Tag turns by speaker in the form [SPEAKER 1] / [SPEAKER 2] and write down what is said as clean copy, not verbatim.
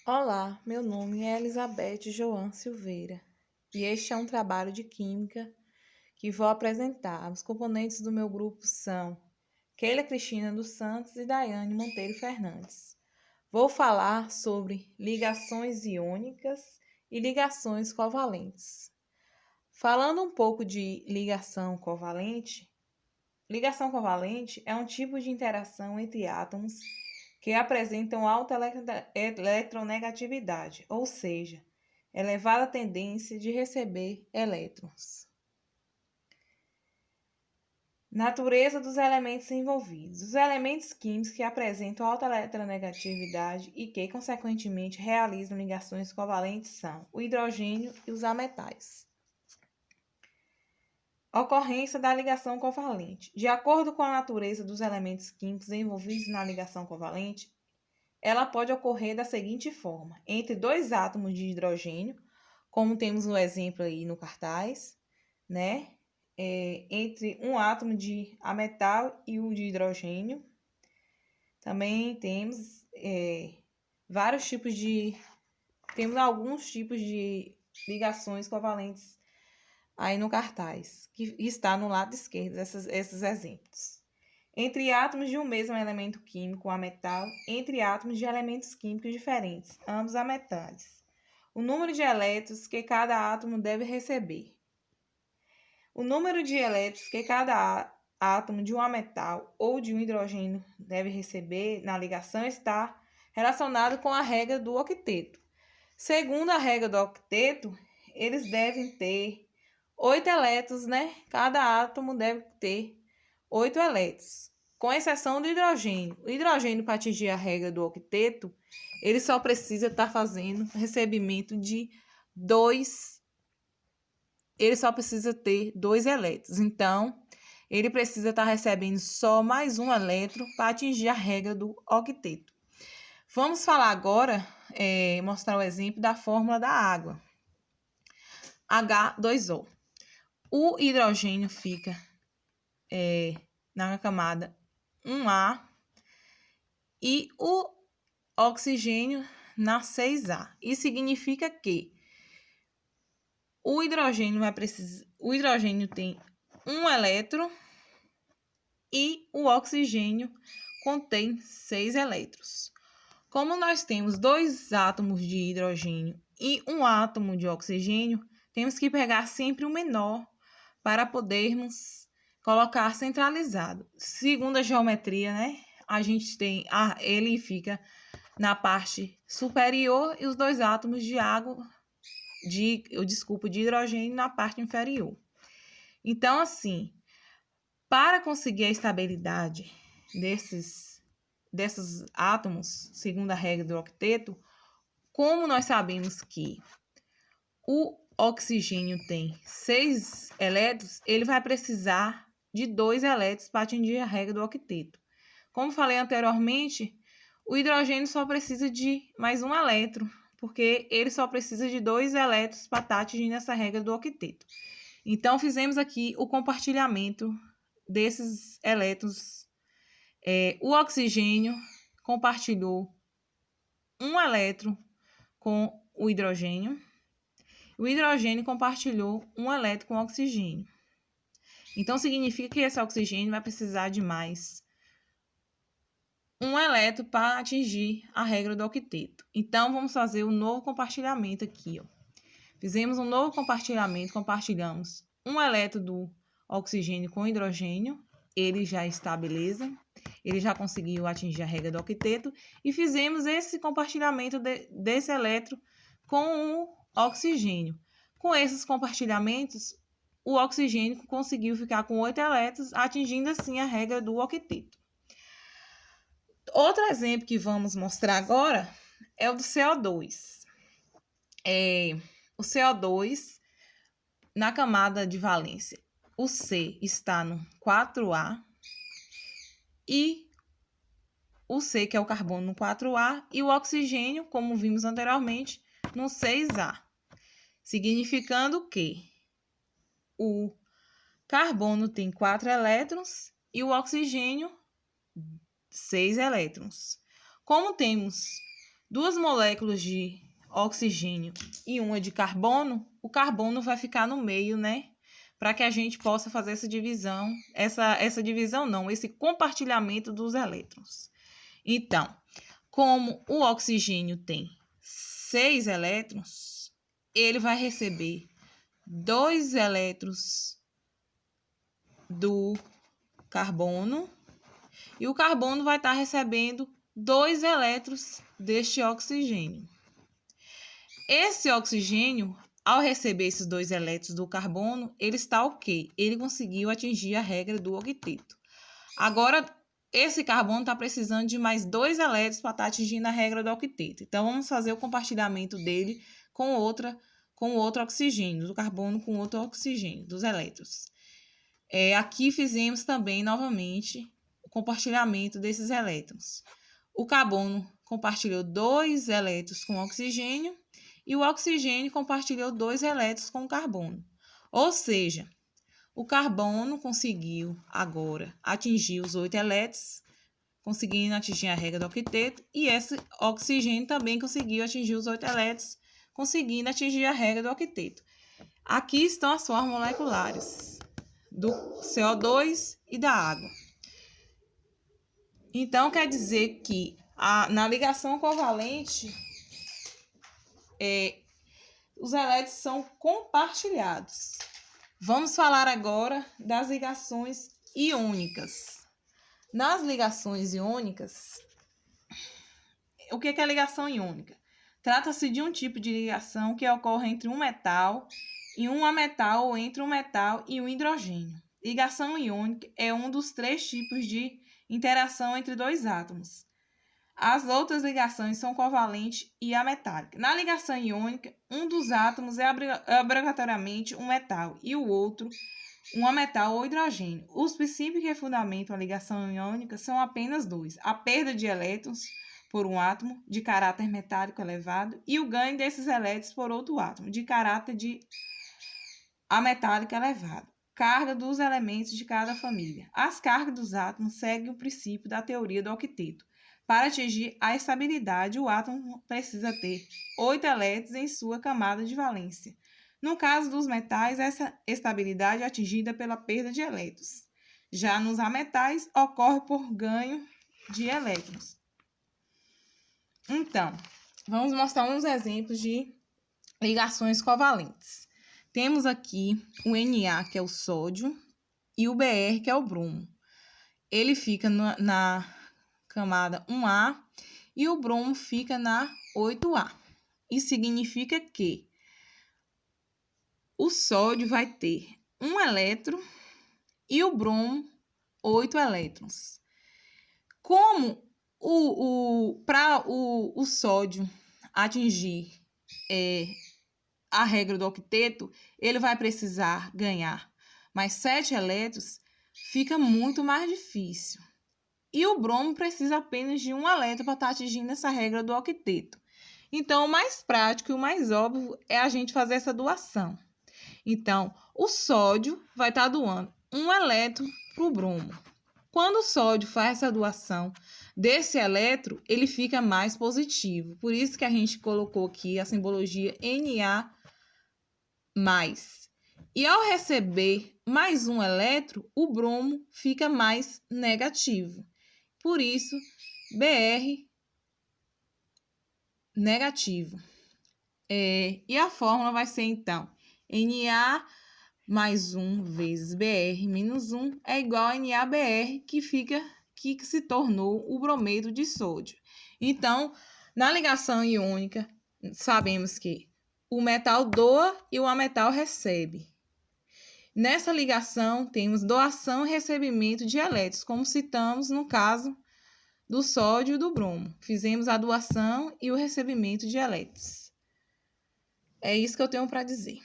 [SPEAKER 1] Olá, meu nome é Elizabeth Joan Silveira e este é um trabalho de química que vou apresentar. Os componentes do meu grupo são Keila Cristina dos Santos e Daiane Monteiro Fernandes. Vou falar sobre ligações iônicas e ligações covalentes. Falando um pouco de ligação covalente é um tipo de interação entre átomos que apresentam alta eletronegatividade, ou seja, elevada tendência de receber elétrons. Natureza dos elementos envolvidos. Os elementos químicos que apresentam alta eletronegatividade e que, consequentemente, realizam ligações covalentes são o hidrogênio e os ametais. Ocorrência da ligação covalente. De acordo com a natureza dos elementos químicos envolvidos na ligação covalente, ela pode ocorrer da seguinte forma: entre dois átomos de hidrogênio, como temos um exemplo aí no cartaz, né? Entre um átomo de ametal e o de hidrogênio. Também temos alguns tipos de ligações covalentes aí no cartaz, que está no lado esquerdo, esses exemplos. Entre átomos de um mesmo elemento químico, ametal, entre átomos de elementos químicos diferentes, ambos ametais. O número de elétrons que cada átomo deve receber. O número de elétrons que cada átomo de um ametal ou de um hidrogênio deve receber na ligação está relacionado com a regra do octeto. Segundo a regra do octeto, eles devem ter 8 elétrons, né? Cada átomo deve ter 8 elétrons, com exceção do hidrogênio. O hidrogênio, para atingir a regra do octeto, ele só precisa estar fazendo recebimento de 2. Ele só precisa ter 2 elétrons. Então, ele precisa estar recebendo só mais um elétron para atingir a regra do octeto. Vamos falar agora, mostrar o exemplo da fórmula da água. H2O. O hidrogênio fica na camada 1A e o oxigênio na 6A. Isso significa que o hidrogênio tem um elétron e o oxigênio contém 6 elétrons. Como nós temos 2 átomos de hidrogênio e um átomo de oxigênio, temos que pegar sempre o menor para podermos colocar centralizado. Segundo a geometria, né? A gente tem ele fica na parte superior e os 2 átomos de hidrogênio na parte inferior. Então, assim, para conseguir a estabilidade desses átomos, segundo a regra do octeto, como nós sabemos que o oxigênio tem 6 elétrons, ele vai precisar de 2 elétrons para atingir a regra do octeto. Como falei anteriormente, o hidrogênio só precisa de mais um elétron, porque ele só precisa de 2 elétrons para estar atingindo essa regra do octeto. Então, fizemos aqui o compartilhamento desses elétrons. O oxigênio compartilhou um elétron com o hidrogênio. O hidrogênio compartilhou um elétron com o oxigênio. Então, significa que esse oxigênio vai precisar de mais um elétron para atingir a regra do octeto. Então, vamos fazer um novo compartilhamento aqui. Fizemos um novo compartilhamento, compartilhamos um elétron do oxigênio com hidrogênio. Ele já está beleza. Ele já conseguiu atingir a regra do octeto. E fizemos esse compartilhamento desse elétron com o oxigênio. Com esses compartilhamentos, o oxigênio conseguiu ficar com 8 elétrons, atingindo assim a regra do octeto. Outro exemplo que vamos mostrar agora é o do CO2. O CO2, na camada de valência, o C está no 4A e o C, que é o carbono, no 4A, e o oxigênio, como vimos anteriormente, no 6A. Significando que o carbono tem 4 elétrons e o oxigênio 6 elétrons. Como temos duas moléculas de oxigênio e uma de carbono, o carbono vai ficar no meio, né? Para que a gente possa fazer essa divisão, esse compartilhamento dos elétrons. Então, como o oxigênio tem 6 elétrons, ele vai receber 2 elétrons do carbono e o carbono vai estar recebendo 2 elétrons deste oxigênio. Esse oxigênio, ao receber esses 2 elétrons do carbono, ele está ok. Ele conseguiu atingir a regra do octeto. Agora, esse carbono está precisando de mais 2 elétrons para estar atingindo a regra do octeto. Então, vamos fazer o compartilhamento dele com outro oxigênio, do carbono com outro oxigênio, dos elétrons. Aqui fizemos também, novamente, o compartilhamento desses elétrons. O carbono compartilhou 2 elétrons com o oxigênio e o oxigênio compartilhou 2 elétrons com o carbono. Ou seja, o carbono conseguiu agora atingir os 8 elétrons, conseguindo atingir a regra do octeto, e esse oxigênio também conseguiu atingir os 8 elétrons, conseguindo atingir a regra do octeto. Aqui estão as formas moleculares do CO2 e da água. Então, quer dizer que na ligação covalente, os elétrons são compartilhados. Vamos falar agora das ligações iônicas. Nas ligações iônicas, o que é ligação iônica? Trata-se de um tipo de ligação que ocorre entre um metal e um ametal ou entre um metal e um hidrogênio. Ligação iônica é um dos 3 tipos de interação entre 2 átomos. As outras ligações são covalente e ametálica. Na ligação iônica, um dos átomos é obrigatoriamente um metal e o outro um ametal ou hidrogênio. Os princípios que fundamentam a ligação iônica são apenas 2: a perda de elétrons por um átomo de caráter metálico elevado e o ganho desses elétrons por outro átomo de caráter ametálico elevado. Carga dos elementos de cada família. As cargas dos átomos seguem o princípio da teoria do octeto. Para atingir a estabilidade, o átomo precisa ter 8 elétrons em sua camada de valência. No caso dos metais, essa estabilidade é atingida pela perda de elétrons. Já nos ametais, ocorre por ganho de elétrons. Então, vamos mostrar uns exemplos de ligações covalentes. Temos aqui o Na, que é o sódio, e o Br, que é o bromo. Ele fica na camada 1A e o bromo fica na 8A. Isso significa que o sódio vai ter 1 elétron e o bromo 8 elétrons. Como para o sódio atingir a regra do octeto, ele vai precisar ganhar mais 7 elétrons, fica muito mais difícil. E o bromo precisa apenas de 1 elétron para estar atingindo essa regra do octeto. Então, o mais prático e o mais óbvio é a gente fazer essa doação. Então, o sódio vai estar doando 1 elétron para o bromo. Quando o sódio faz essa doação desse elétron, ele fica mais positivo. Por isso que a gente colocou aqui a simbologia Na+. E ao receber mais 1 elétron, o bromo fica mais negativo. Por isso, Br negativo. E a fórmula vai ser, então, Na mais 1 vezes Br menos 1 é igual a NaBr, que se tornou o brometo de sódio. Então, na ligação iônica, sabemos que o metal doa e o ametal recebe. Nessa ligação, temos doação e recebimento de elétrons, como citamos no caso do sódio e do bromo. Fizemos a doação e o recebimento de elétrons. É isso que eu tenho para dizer.